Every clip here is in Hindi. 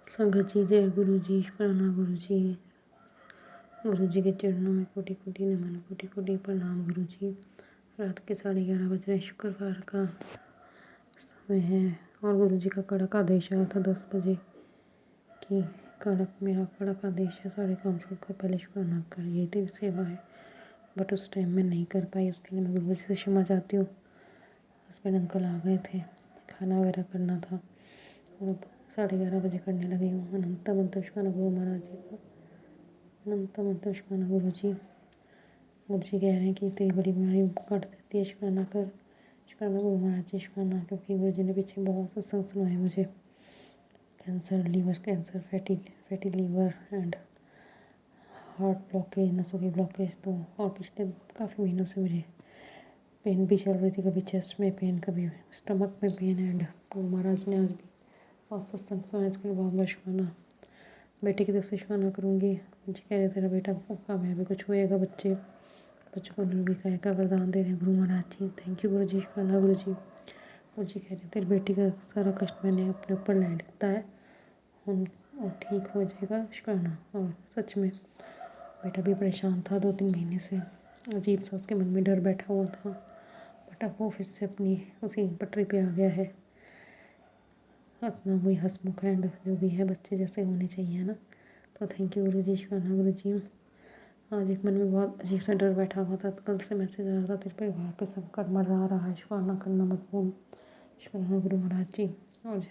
संगत जय गुरु जी, शुक्राना गुरु जी। गुरु जी के चरणों में कोटि कोटि नमन, कोटि कोटि प्रणाम गुरु जी। रात के 11:30 बज रहे, शुक्रवार का समय है और गुरु जी का कड़क आदेश आया था 10 बजे कि मेरा कड़क आदेश है, सारे काम छोड़कर पहले शुक्राना कर। यही तेरी सेवा है, बट उस टाइम में नहीं कर पाई। उसके लिए मैं गुरु जी से क्षमा चाहती हूँ। हस्बैंड अंकल आ गए थे, खाना वगैरह करना था और अब 11:30 बजे करने लगी हूँ। अनंत मंत्र शुक्राना गुरु महाराज जी को, अनंत मंत्र शुक्राना गुरु जी। गुरु जी कह रहे हैं कि तेरी बड़ी बीमारी काट देती है, शुक्राना कर। शुक्राना गुरु महाराज जी, शुक्राना, क्योंकि गुरु जी ने पीछे बहुत सत्संग सुनाए मुझे। Cancer, liver cancer, fatty liver and heart blockage, नसों की ब्लॉकेज, तो और पिछले काफ़ी महीनों से मुझे पेन भी चल रही थी, कभी चेस्ट में पेन, कभी स्टमक में पेन। एंड गुरु महाराज ने आज भी बहुत सत्संग सुनाया, इसके लिए बहुत बहुत शुक्राना। बेटे की तरफ से शुक्राना करूँगी। मुझे कह रहे तेरा बेटा कामयाबी कुछ होएगा, बच्चों को निर्विकार का वरदान दे रहे हैं गुरु महाराज जी। थैंक यू गुरु जी, शुक्राना गुरु जी। गुरु जी कह रहे हैं तेरी बेटी का सारा कष्ट मैंने अपने ऊपर ले लेता है और ठीक हो जाएगा, शुक्राना। और सच में बेटा भी परेशान था 2-3 महीने से, अजीब सा उसके मन में डर बैठा हुआ था, बट अब वो फिर से अपनी उसी पटरी पे आ गया है, अपना वही हंसमुख एंड जो भी है बच्चे जैसे होने चाहिए ना। तो थैंक यू गुरु जी, शुक्राना गुरु जी। आज एक मन में बहुत अजीब सा डर बैठा हुआ था, कल से मैसेज आ रहा था तेरे परिवार पे संकट मंडरा रहा है, शुक्राना करना मत भूल, शुक्राना गुरु महाराज जी। और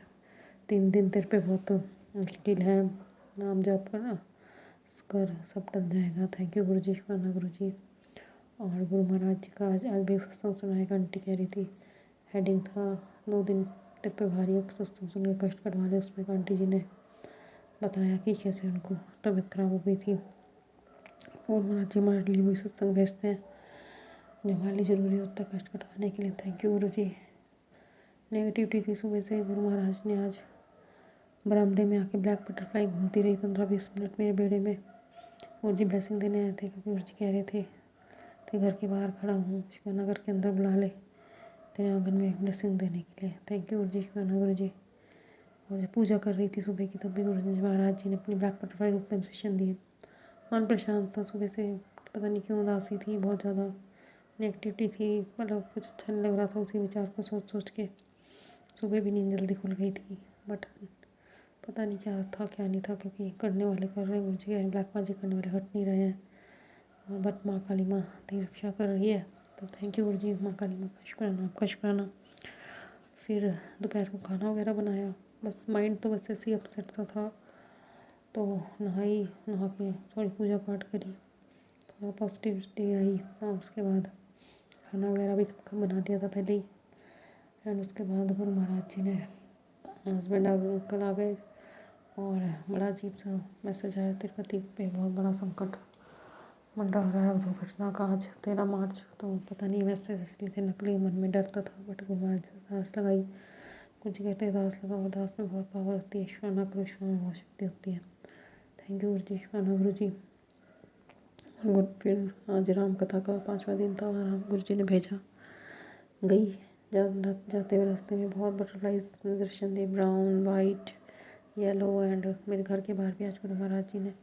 3 दिन तेरे पे बहुत मुश्किल है, नाम जाप कर सब टल जाएगा। थैंक यू गुरु जी, शुक्राना गुरु जी। और गुरु महाराज जी का आज भी सत्संग सुना, एक आंटी कह रही थी हेडिंग था 2 दिन तेरे पे भारी है, सत्संग सुन के कष्ट कटवा रहे। उसमें एक आंटी जी ने बताया कि कैसे उनको तबीयत खराब हो गई थी। और महाराज जी हमारे लिए वही सत्संग भेजते हैं जो हमारे लिए ज़रूरी होता है कष्ट कटवाने के लिए। Thank you Guru ji. Negativity थी सुबह से, गुरु महाराज ने आज बरामदे में आके ब्लैक बटरफ्लाई घूमती रही 15-20 मिनट मेरे बेड़े में। गुरु जी ब्लेसिंग देने आए थे, क्योंकि गुरु जी कह रहे थे तेरे घर के बाहर खड़ा हूँ, शुक्राना करके अंदर बुला ले तेरे आंगन में ब्लेसिंग देने के लिए। थैंक यू गुरु जी, शुक्राना गुरु जी। और जब पूजा कर रही थी सुबह की, तब भी गुरु जी महाराज जी ने अपनी ब्लैक बटरफ्लाई रूप में दर्शन दिए। मन परेशान था सुबह से, पता नहीं क्यों उदासी थी, बहुत ज़्यादा नेगेटिविटी थी, मतलब कुछ अच्छा नहीं लग रहा था उसी विचार को सोच सोच के। सुबह भी नींद जल्दी खुल गई थी, बट पता नहीं क्या था क्या नहीं था, क्योंकि करने वाले कर रहे हैं। गुरु जी कह रहे हैं ब्लैक मैजिक करने वाले हट नहीं रहे हैं, और बट माँ काली माँ तेरी रक्षा कर रही है। तो थैंक यू गुरु जी, माँ काली माँ का शुक्राना, आपका शुक्राना। फिर दोपहर को खाना वगैरह बनाया, बस माइंड तो बस ऐसे ही अपसेट सा था, तो नहा के थोड़ी पूजा पाठ करी, थोड़ा पॉजिटिविटी आई। और उसके बाद खाना वगैरह भी बना दिया था पहले ही। एंड उसके बाद गुरु महाराज जी ने हस्बैंड अंकल आ गए और बड़ा अजीब सा मैसेज आया, तिरुपति पे बहुत बड़ा संकट मंडरा रहा है दुर्घटना का आज 13 मार्च। तो पता नहीं मैसेज इसलिए थे नकली, मन में डरता था, बट गुरु महाराज से अरदास लगाई। कुछ कहते हैं अरदास लगाओ, अरदास में बहुत पावर होती है, शुक्राना करो, शुक्राना में बहुत शक्ति होती है। थैंक यू गुरु जी, शुक्राना गुरु जी। फिर आज राम कथा का 5वां दिन था, गुरु जी ने भेजा। गई जाते हुए रास्ते में बहुत बटरफ्लाइज दर्शन दिए, ब्राउन, वाइट, येलो। एंड मेरे घर के बाहर भी आज गुरु महाराज जी ने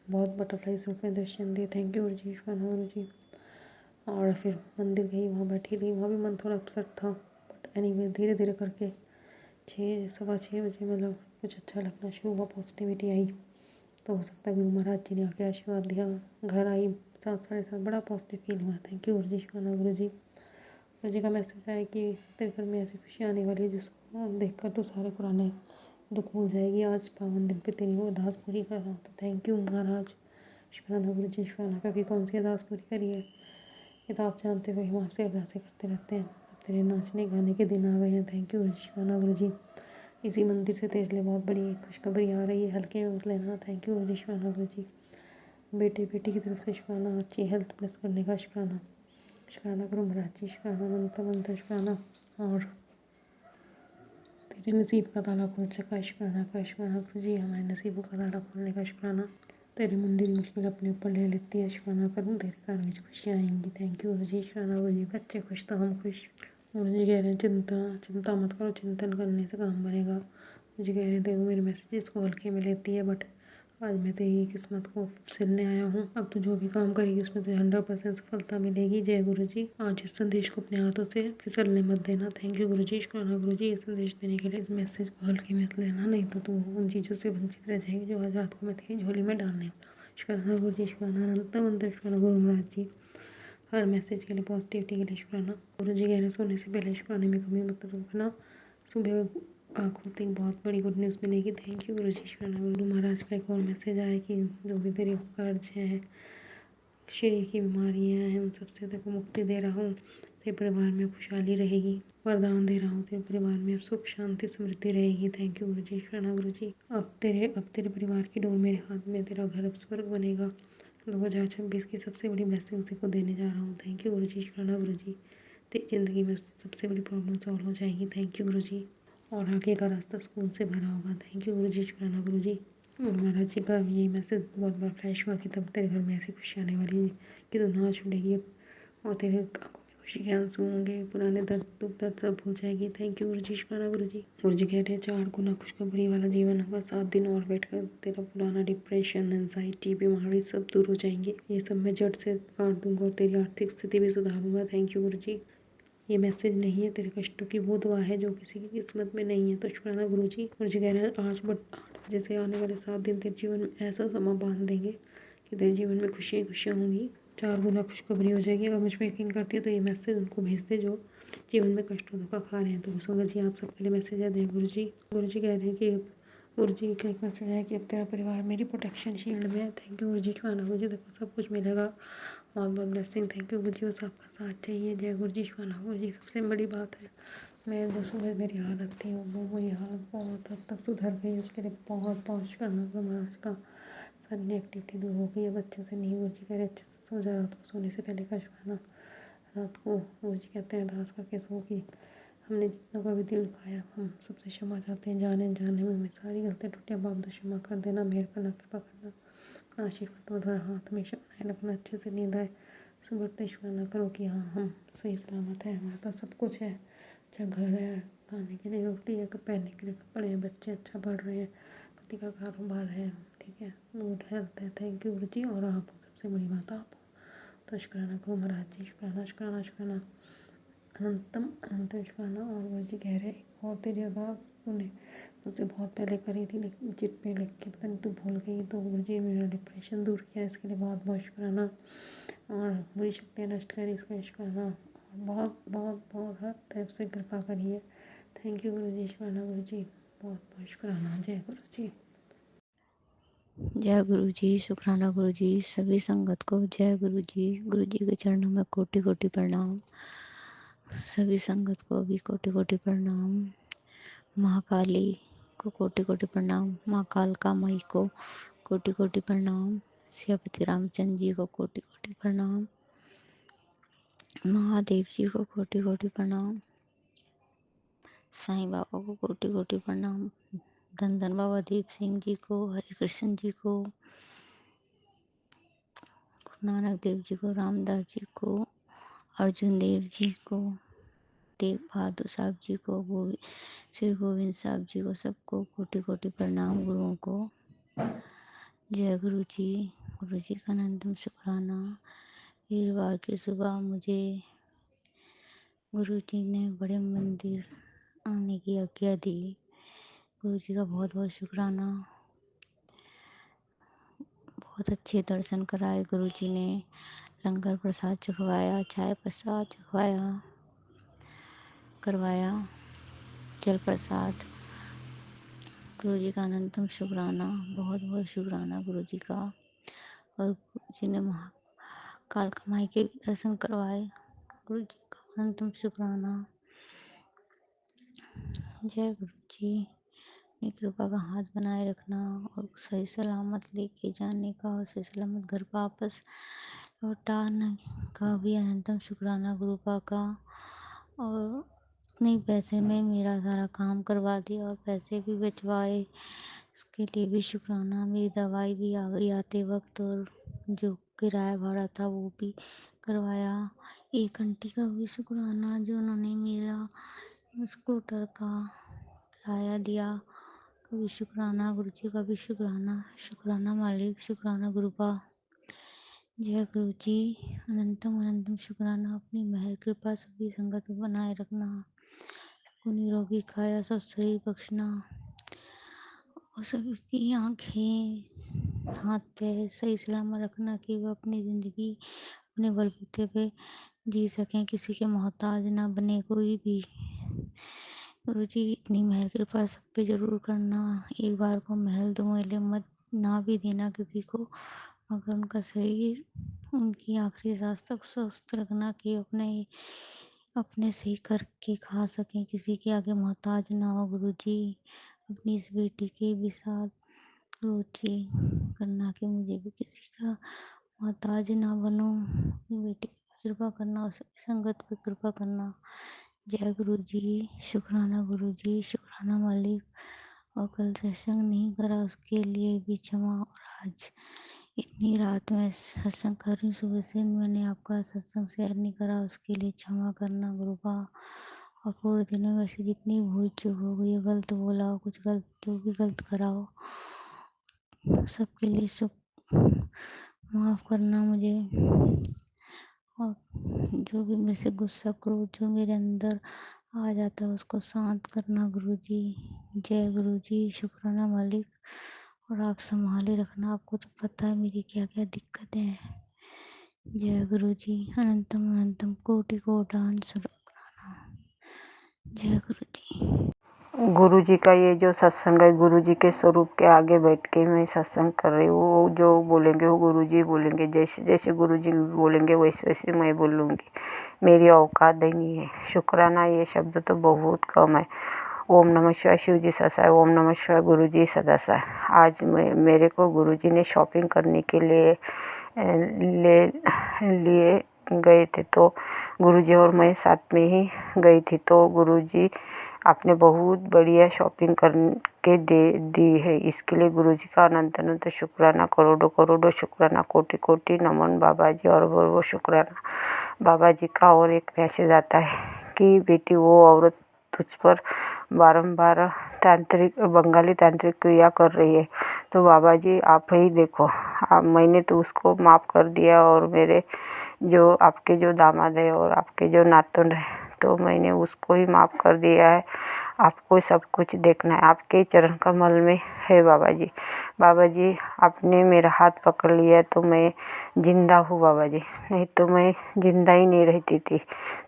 बहुत बटरफ्लाइज रूप में दर्शन दिए। थैंक यू गुरु जी, शुक्राना गुरु जी। और फिर मंदिर गई, वहाँ बैठी रही, वहाँ भी मन थोड़ा अपसेट था, बट एनीवे धीरे धीरे करके 6-6:15 बजे मतलब कुछ अच्छा लगना शुरू हुआ, पॉजिटिविटी आई। तो हो सकता है गुरु महाराज जी ने आके आशीर्वाद दिया। घर आई 7-7:30, बड़ा पॉजिटिव फील हुआ। थैंक यू गुरु जी, शुक्राना गुरु जी। गुरु जी का मैसेज आया कि तेरे घर में ऐसी खुशी आने वाली है जिसको देखकर तो सारे पुराने दुख भूल जाएगी। आज पावन दिन पे तेरी वो अरदास पूरी कर रहा हूँ, तो थैंक यू महाराज, शुक्राना गुरु जी, शुक्राना। क्योंकि कौन सी अरदास पूरी करी है ये तो आप जानते हो, हम आपसे अरदासें करते रहते हैं। अब तेरे नाचने गाने के दिन आ गए हैं। थैंक यू गुरु जी, शुक्राना गुरु जी। इसी मंदिर से तेरे लिए बहुत बड़ी खुशखबरी आ रही है, हल्के में मत लेना। थैंक यू गुरु जी, शुक्राना गुरु जी। बेटी की तरफ से शुक्राना, अच्छी हेल्थ प्लस करने का शुक्राना, शुक्राना गुरु महाराज जी, शुक्राना मंत्र शुक्राना। और तेरे नसीब का ताला खुल चुका है, शुक्राना का, शुक्राना गुरु जी। हमारे नसीबों का ताला खोलने का शुक्राना। तेरी मुंडी की मुश्किल अपने ऊपर ले लेती है, शुक्राना कर, तेरे घर में खुशियाँ आएंगी। थैंक यू गुरु जी, शुक्राना गुरु जी। बच्चे खुश तो हम खुश। गुरु जी कह रहे हैं चिंता मत करो, चिंतन करने से काम बनेगा। मुझे कह रहे थे वो मेरे मैसेजेस को हल्के में लेती है, बट आज मैं तेरी किस्मत को सिलने आया हूँ। अब तो जो भी काम करेगी उसमें तुझे 100% सफलता मिलेगी। जय गुरु जी। आज इस संदेश को अपने हाथों से फिसलने मत देना। थैंक यू गुरु जी, शुक्राना गुरु जी, ये संदेश देने के लिए। इस मैसेज को हल्के में मत लेना, नहीं तो तू उन चीज़ों से वंचित रह जाएगी जो आज रात को मैं तेरी झोली में डालने वाला। शुक्राना गुरु जी, शुक्राना अनंतम अंतर, शुक्राना गुरु महाराज जी, हर मैसेज के लिए, पॉजिटिविटी के लिए शुक्राना। गुरु जी कह रहे सोने से पहले शुक्राने में कमी मत रखना। सुबह आँखों से बहुत बड़ी गुड न्यूज़ मिलेगी। थैंक यू गुरु जी, शुक्राना। गुरु महाराज का एक और मैसेज आया कि जो भी तेरे कर्ज हैं, शरीर की बीमारियां हैं, उन सबसे तेरे को मुक्ति दे रहा हूँ। तेरे परिवार में खुशहाली रहेगी। वरदान दे रहा हूँ, तेरे परिवार में अब सुख शांति समृद्धि रहेगी। थैंक यू गुरु जी, शुक्राना गुरु जी। अब तेरे परिवार की डोर मेरे हाथ में, तेरा घर अब स्वर्ग बनेगा। 2026 की सबसे बड़ी ब्लेसिंग को देने जा रहा हूँ। थैंक यू गुरु जी, शुक्राना गुरु जी। तेरी ज़िंदगी में सबसे बड़ी प्रॉब्लम सॉल्व हो जाएगी। थैंक यू गुरु जी। और आगे का रास्ता सुकून से भरा होगा। थैंक यू गुरु जी, शुक्राना गुरु जी। गुरु महाराज जी का ये मैसेज बहुत बार फ्लैश हुआ कि तब तेरे घर में ऐसी खुशी आने वाली है कि तू नाच उड़ेगी और तेरे आंखों में खुशी के आंसू होंगे। पुराने दर्द दुख दर्द सब भूल जाएगी। थैंक यू गुरु जी, शुक्राना गुरु जी। गुरु जी कह रहे हैं 4 गुना खुशखबरी वाला जीवन होगा। 7 दिन और बैठ कर तेरा पुराना डिप्रेशन, एंजाइटी, बीमारी सब दूर हो जाएंगे। ये सब मैं जड़ से काट दूंगा और तेरी आर्थिक स्थिति भी सुधारूंगा। थैंक यू गुरु जी। ये मैसेज नहीं है, तेरे कष्टों की वो दवा है जो किसी की किस्मत में नहीं है। तो शुक्राना गुरु जी। गुरु जी कह रहे हैं 8 बजे से आने वाले 7 दिन तेरे जीवन में ऐसा समा बांध देंगे कि तेरे जीवन में खुशियाँ खुशियाँ होंगी। 4 गुना खुशखबरी हो जाएगी। अगर मुझ पर यकीन करती है तो ये मैसेज उनको भेज दे जो जीवन में कष्टों धोखा खा रहे हैं। तो संगत जी आप सबके लिए मैसेज है दे गुरु जी। गुरु जी कह रहे हैं कि गुरु जी का एक मैसेज है कि अब तेरा परिवार मेरी प्रोटेक्शन शील्ड में है। थैंक यू गुरु जी, शुक्राना गुरु जी। देखो सब कुछ मिलेगा। बहुत बहुत ब्लेसिंग। थैंक यू गुरु जी, बस आपका साथ चाहिए। जय गुरु जी, शुक्राना गुरु जी। सबसे बड़ी बात है, मैं जो सुबह मेरी हालत थी वो वही हालत बहुत हद तक सुधर गई। उसके लिए बहुत बहुत शुक्राना गुरु महाराज का। सारी नेगेटिविटी दूर हो गई। अब अच्छे से नहीं, गुरु जी कह रहे अच्छे से सो जा। रात को सोने से पहले का शुक्राना। रात को गुरु जी कहते हैं अरदास करके सो कि हमने जितना का भी दिल दुखाया हम सबसे क्षमा चाहते हैं। जाने जाने में सारी गलतियाँ टूटियाँ बाप तो क्षमा कर देना, मेहर करना, कृपा करना। आशीर्वाद तुम्हारा हाथ हमेशा बनाए रखना। अच्छे से नींद आए। सुबह उठते शुक्राना करो कि हाँ हम सही सलामत है, हमारे पास सब कुछ है। अच्छा घर है, खाने के लिए रोटी है, पहनने के लिए कपड़े हैं, बच्चे अच्छा पढ़ रहे हैं, पति का कारोबार है, ठीक है, गुड हेल्थ है। थैंक यू गुरु जी। और आप हो, सबसे बड़ी बात आप हो। तो शुक्राना करो महाराज जी, शुक्राना शुक्राना शुक्राना अनंतम अनंत शुक्राना। और गुरु जी कह रहे हैं एक और तेरी अरदास तूने मुझसे बहुत पहले करी थी, लेकिन चिट पे लिख के पता नहीं तू भूल गई। तो गुरु जी मेरा डिप्रेशन दूर किया, इसके लिए बहुत बहुत शुक्राना। और बुरी शक्तियाँ नष्ट करी, इसके लिए शुक्राना। बहुत बहुत बहुत हर टाइप से कृपा करिए। थैंक यू गुरु जी, शुक्राना गुरु जी, बहुत बहुत शुक्राना। जय गुरु जी। जय गुरु जी, शुक्राना गुरु जी। सभी संगत को जय गुरु जी। गुरु जी के चरणों में कोटि कोटि प्रणाम। सभी संगत को भी कोटि कोटि प्रणाम। महाकाली को कोटि कोटि प्रणाम। माँ कालका माई को कोटि कोटि प्रणाम। सियापति रामचंद्र जी को कोटि कोटि प्रणाम। महादेव जी को कोटि कोटि प्रणाम। साईं बाबा को कोटि कोटि प्रणाम। धन धन बाबा दीप सिंह जी को, हरे कृष्ण जी को, गुरु नानक देव जी को, रामदास जी को, अर्जुन देव जी को, तेग बहादुर साहब जी को, श्री गोविंद साहब जी को, सबको कोटि कोटि प्रणाम। गुरुओं को जय गुरु जी। गुरु जी का अनंतम शुक्राना। वीरवार की सुबह मुझे गुरु जी ने बड़े मंदिर आने की आज्ञा दी। गुरु जी का बहुत बहुत शुक्राना। बहुत अच्छे दर्शन कराए गुरु जी ने। लंगर प्रसाद चखवाया, चाय प्रसाद चखवाया, करवाया, जल प्रसाद। गुरु जी का अनंतम शुक्राना, बहुत बहुत शुक्राना गुरु जी का। और गुरु जी ने महाकाल कमाई के भी दर्शन करवाए। गुरु जी का अनंतम शुक्राना। जय गुरु जी। अपनी कृपा का हाथ बनाए रखना और सही सलामत लेके जाने का और सही सलामत घर वापस लौटाने का भी अनंतम शुक्राना गुरु का। और उतने पैसे में मेरा सारा काम करवा दिया और पैसे भी बचवाए, इसके लिए भी शुक्राना। मेरी दवाई भी आ गई आते वक्त और जो किराया भाड़ा था वो भी करवाया। एक आंटी का भी शुक्राना जो उन्होंने मेरा स्कूटर का किराया दिया भी शुक्राना गुरु जी का भी शुक्राना। शुक्राना मालिक, शुक्राना गुरुपा। जय गुरु जी। अनंतम अनंतम शुक्राना। अपनी मेहर कृपा सभी संगत में बनाए रखना। सबको निरोगी काया स्वस्थ शरीर बख्शना और सबकी आंखें हाथ पैर सही सलामत रखना कि वह अपनी ज़िंदगी अपने बलबूते पे जी सकें, किसी के मोहताज ना बने कोई भी। गुरु जी इतनी मेहर कृपा सब पे ज़रूर करना। एक बार को महल दो मैले मत ना भी देना किसी को, मगर उनका शरीर उनकी आखिरी सांस तक स्वस्थ रखना कि अपने से ही करके खा सकें, किसी के आगे मोहताज ना हो। गुरु जी अपनी इस बेटी के भी साथ गुरु जी करना कि मुझे भी किसी का मोहताज ना बनूं। अपनी बेटी की कृपा करना और सभी संगत पे कृपा करना। जय गुरु जी। शुक्राना गुरु जी, शुक्राना मालिक। और कल सत्संग नहीं करा उसके लिए भी क्षमा। और आज इतनी रात में सत्संग कर रही हूँ, सुबह से मैंने आपका सत्संग शेयर नहीं करा, उसके लिए क्षमा करना गुरुपा। और पूरे दिन में मेरे से जितनी भूल चूक हो गई, गलत बोला हो, कुछ गलत जो भी गलत करा हो, सबके लिए माफ़ करना मुझे। और जो भी मेरे से गुस्सा क्रोध जो मेरे अंदर आ जाता है उसको शांत करना गुरु जी। जय गुरु जी। शुक्राना मालिक। और आप संभाले रखना, आपको तो पता है मेरी क्या क्या दिक्कतें हैं। जय गुरु जी। अनंतम अनंतम कोटि कोटान शुक्राना। जय गुरु जी। गुरु जी का ये जो सत्संग है, गुरु जी के स्वरूप के आगे बैठ के मैं सत्संग कर रही हूँ। वो जो बोलेंगे वो गुरु जी बोलेंगे, जैसे जैसे गुरु जी बोलेंगे वैसे वैसे मैं बोलूँगी। मेरी औकात ही नहीं है। शुक्राना ये शब्द तो बहुत कम है। ओम नमः शिवाय शिव जी ससा है, ओम नमः शिवाय गुरु जी सदासा है। आज मेरे को गुरु जी ने शॉपिंग करने के लिए ले लिए गए थे, तो गुरुजी और मैं साथ में ही गई थी। तो गुरुजी आपने बहुत बढ़िया शॉपिंग करके दी है, इसके लिए गुरुजी का अनंत अनंत शुक्राना, करोड़ों करोड़ों शुक्राना, कोटि कोटि नमन बाबा जी और वो शुक्राना। बाबा जी का और एक मैसेज आता है कि बेटी वो औरत तुझ पर बारंबार बंगाली तांत्रिक क्रिया कर रही है, तो बाबा जी आप ही देखो। मैंने तो उसको माफ़ कर दिया, और मेरे जो आपके जो दामाद है और आपके जो नातुन है, तो मैंने उसको ही माफ़ कर दिया है। आपको सब कुछ देखना है, आपके चरण कमल में है बाबा जी। बाबा जी आपने मेरा हाथ पकड़ लिया तो मैं जिंदा हूँ बाबा जी, नहीं तो मैं जिंदा ही नहीं रहती थी।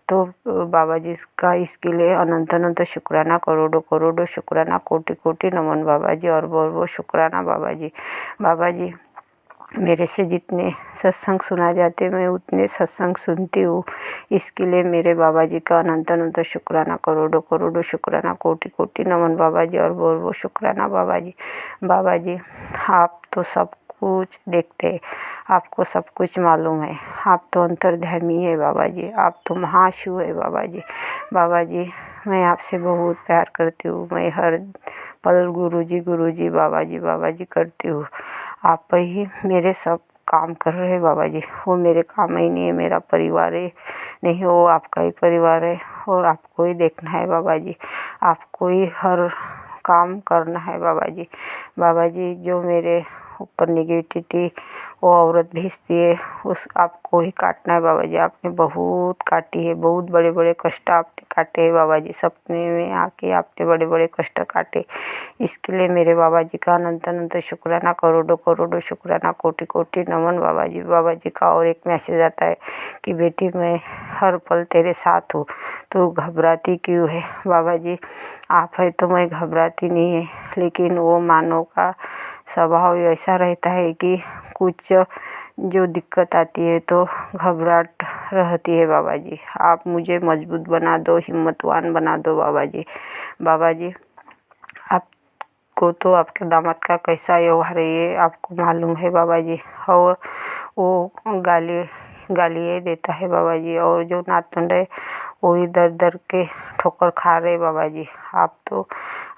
तो बाबा जी का इसके लिए अनंत अनंत शुक्राना, करोड़ों करोड़ों शुक्राना, कोटि कोटि नमन बाबा जी और वो शुक्राना बाबा जी। बाबा जी मेरे से जितने सत्संग सुना जाते मैं उतने सत्संग सुनती हूँ, इसके लिए मेरे बाबा जी का अनंत अनंत शुक्राना, करोड़ों करोड़ों शुक्राना, कोटि कोटि नमन बाबा जी और वो शुक्राना बाबा जी। बाबा जी आप तो सब कुछ देखते हैं, आपको सब कुछ मालूम है, आप तो अंतर्ध्यामी है बाबा जी, आप तो महाशिव है बाबा जी। बाबा जी मैं आपसे बहुत प्यार करती हूँ, मैं हर पल गुरु जी बाबा जी करती हूँ। आप ही मेरे सब काम कर रहे हैं बाबा जी, वो मेरे काम ही नहीं है, मेरा परिवार है नहीं, वो आपका ही परिवार है और आपको ही देखना है बाबा जी, आपको ही हर काम करना है बाबा जी। बाबा जी जो मेरे ऊपर निगेटिविटी वो औरत भेजती है उस आपको ही काटना है बाबा जी। आपने बहुत काटी है, बहुत बड़े बड़े कष्ट आपने काटे हैं बाबा जी, सपने में आके आपने बड़े बड़े कष्ट काटे, इसके लिए मेरे बाबा जी का अनंत अनंत शुक्राना, करोड़ों करोड़ों शुक्राना, कोटि कोटि नमन बाबा जी। बाबा जी का और एक मैसेज आता है कि बेटी मैं हर पल तेरे साथ हूँ, तो घबराती क्यों है बाबा जी, आप है तो मैं घबराती नहीं है, लेकिन वो मानव का स्वभाव ऐसा रहता है कि कुछ जो दिक्कत आती है तो घबराहट रहती है बाबा जी। आप मुझे मजबूत बना दो, हिम्मतवान बना दो बाबा जी। बाबा जी आपको तो आपके दामाद का कैसा व्यवहार है ये आपको मालूम है बाबा जी, और वो गालियाँ देता है बाबा जी, और जो नातुन है वो इधर उधर के ठोकर खा रहे बाबा जी। आप तो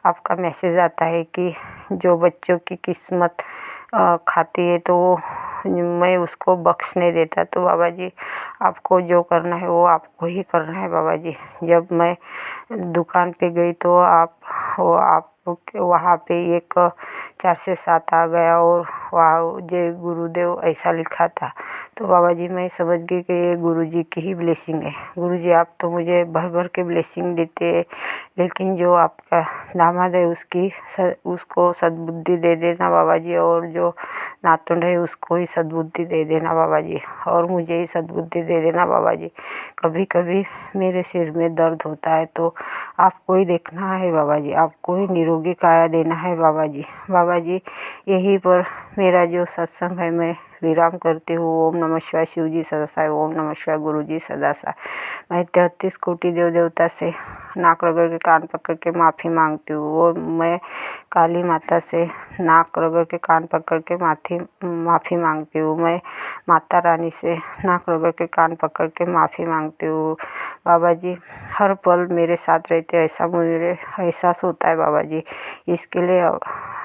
आपका मैसेज आता है कि जो बच्चों की किस्मत खाती है तो वो मैं उसको बख्श नहीं देता, तो बाबा जी आपको जो करना है वो आपको ही करना है बाबा जी। जब मैं दुकान पे गई तो आप वहाँ पे एक 4 से 7 आ गया और वहाँ जय गुरुदेव ऐसा लिखा था। तो बाबा जी मैं समझ गई कि ये गुरुजी की ही ब्लेसिंग है। गुरुजी आप तो मुझे भर भर के ब्लेसिंग देते हैं, लेकिन जो आपका दामाद है उसको सद्बुद्धि दे देना बाबा जी, और जो नातुंड है उसको ही सद्बुद्धि दे देना बाबा जी, और मुझे ही सद्बुद्धि दे देना बाबा जी। कभी कभी मेरे सिर में दर्द होता है तो आपको ही देखना है बाबा जी, आपको ही निरोगी काया देना है बाबा जी। बाबा जी यहीं पर मेरा जो सत्संग है मैं विराम करती हूँ। ओम नमः शिवाय। शिव जी सदा साई। ओम नमः शिवाय। गुरु जी सदा साई। मैं 33 कोटि देव देवता से नाक रगड़ के कान पकड़ के माफ़ी मांगती हूँ। वो मैं काली माता से नाक रगड़ के कान पकड़ के माफ़ी मांगती हूँ। मैं माता रानी से नाक रगड़ के कान पकड़ के माफ़ी मांगती हूँ। बाबा जी हर पल मेरे साथ रहते, ऐसा मुझे एहसास होता है बाबा जी। इसके लिए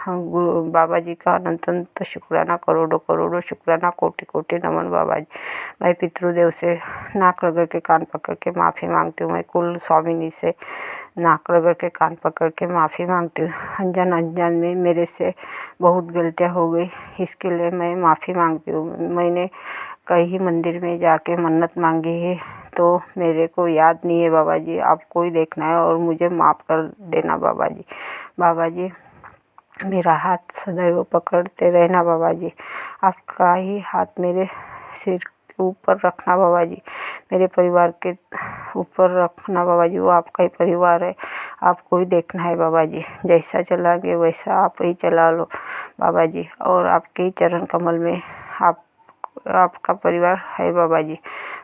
गुरु बाबा जी का अनंत अनंत शुक्राना, करोड़ों करोड़ों शुक्राना, कोटि कोटि नमन बाबा जी। मैं पितृदेव से नाक रगड़ के कान पकड़ के माफ़ी मांगती हूँ। मैं कुल स्वामिनी से नाक रगड़ के कान पकड़ के माफ़ी मांगती हूँ। अनजान में मेरे से बहुत गलतियाँ हो गई, इसके लिए मैं माफ़ी मांगती हूँ। मैंने कहीं मंदिर में जाके मन्नत मांगी है तो मेरे को याद नहीं है बाबा जी, आपको ही देखना है और मुझे माफ़ कर देना बाबा जी। बाबा जी मेरा हाथ सदैव पकड़ते रहना बाबा जी, आपका ही हाथ मेरे सिर के ऊपर रखना बाबा जी, मेरे परिवार के ऊपर रखना बाबा जी। वो आपका ही परिवार है, आपको ही देखना है बाबा जी। जैसा चलाएंगे वैसा आप ही चला लो बाबा जी, और आपके ही चरण कमल में आपका परिवार है बाबा जी।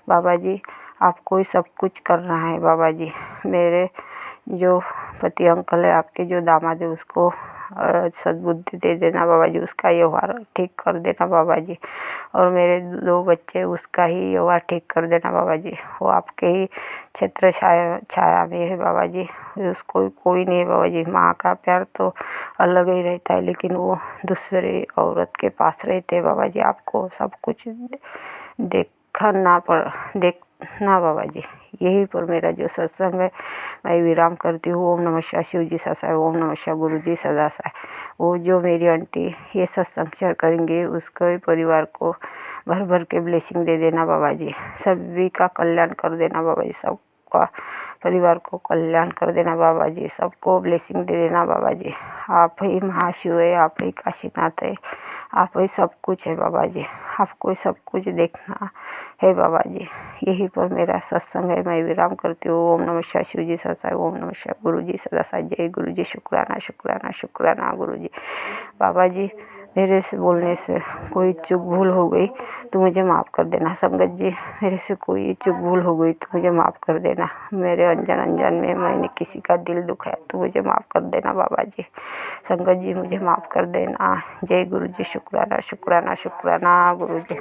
बाबा जी आपको ही सब कुछ करना है बाबा जी। मेरे जो पति अंकल है, आपके जो दामाद है, उसको सद्बुद्धि दे देना बाबा जी, उसका व्यवहार ठीक कर देना बाबा जी। और मेरे 2 बच्चे, उसका ही व्यवहार ठीक कर देना बाबा जी। वो आपके ही छत्र छाया में है बाबा जी, उसको कोई नहीं है बाबा जी। माँ का प्यार तो अलग ही रहता है, लेकिन वो दूसरी औरत के पास रहते हैं बाबा जी। आपको सब कुछ देखना बाबा जी। यही पर मेरा जो सत्संग है मैं विराम करती हूँ। ओम नमः शिवाय। शिव जी सदा साई। ओम नमः शिवाय। गुरु जी सदा साई। वो जो मेरी आंटी ये सत्संग शेयर करेंगे उसके परिवार को भर भर के ब्लेसिंग दे देना बाबा जी, सभी का कल्याण कर देना बाबा जी, सबका परिवार को कल्याण कर देना बाबा जी, सबको ब्लेसिंग दे देना बाबा जी। आप ही महाशिव है, आप ही काशीनाथ है, आप ही सब कुछ है बाबा जी, आपको सब कुछ देखना है बाबा जी। यही पर मेरा सत्संग है, मैं विराम करती हूँ। ओम नमः शिवाय। शिव जी सदा साई। ओम नमः शिवाय। गुरु जी सदा साई। जय गुरु जी। शुक्राना शुक्राना शुक्राना गुरु जी। बाबा जी मेरे से बोलने से कोई चूक भूल हो गई तो मुझे माफ़ कर देना। संगत जी मेरे से कोई चूक भूल हो गई तो मुझे माफ़ कर देना। मेरे अनजान में मैंने किसी का दिल दुखाया तो मुझे माफ़ कर देना बाबा जी। संगत जी मुझे माफ़ कर देना। जय गुरु जी। शुक्राना शुक्राना शुक्राना गुरु जी।